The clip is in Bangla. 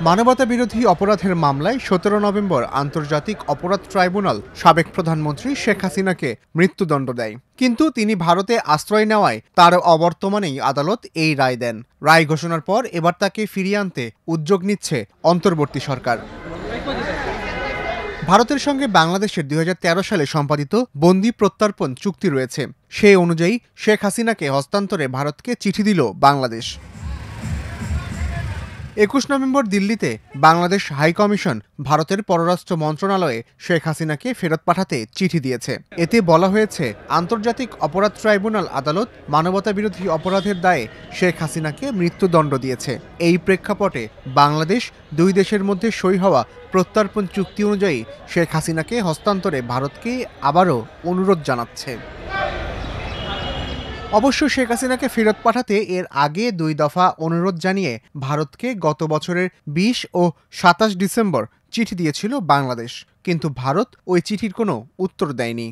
মানবতাবিরোধী অপরাধের মামলায় ১৭ নভেম্বর আন্তর্জাতিক অপরাধ ট্রাইব্যুনাল সাবেক প্রধানমন্ত্রী শেখ হাসিনাকে মৃত্যুদণ্ড দেয়। কিন্তু তিনি ভারতে আশ্রয় নেওয়ায় তার অবর্তমানেই আদালত এই রায় দেন। রায় ঘোষণার পর এবার তাকে ফিরিয়ে আনতে উদ্যোগ নিচ্ছে অন্তর্বর্তী সরকার। ভারতের সঙ্গে বাংলাদেশের ২০১৩ সালে সম্পাদিত বন্দি প্রত্যর্পণ চুক্তি রয়েছে। সেই অনুযায়ী শেখ হাসিনাকে হস্তান্তরে ভারতকে চিঠি দিল বাংলাদেশ। ২১ নভেম্বর দিল্লিতে বাংলাদেশ হাইকমিশন ভারতের পররাষ্ট্র মন্ত্রণালয়ে শেখ হাসিনাকে ফেরত পাঠাতে চিঠি দিয়েছে। এতে বলা হয়েছে, আন্তর্জাতিক অপরাধ ট্রাইব্যুনাল আদালত মানবতাবিরোধী অপরাধের দায়ে শেখ হাসিনাকে মৃত্যুদণ্ড দিয়েছে। এই প্রেক্ষাপটে বাংলাদেশ দুই দেশের মধ্যে সই হওয়া প্রত্যর্পণ চুক্তি অনুযায়ী শেখ হাসিনাকে হস্তান্তরে ভারতকে আবারও অনুরোধ জানাচ্ছে। অবশ্য শেখ হাসিনাকে ফেরত পাঠাতে এর আগে ২ দফা অনুরোধ জানিয়ে ভারতকে গত বছরের ২০ ও ২৭ ডিসেম্বর চিঠি দিয়েছিল বাংলাদেশ, কিন্তু ভারত ওই চিঠির কোনো উত্তর দেয়নি।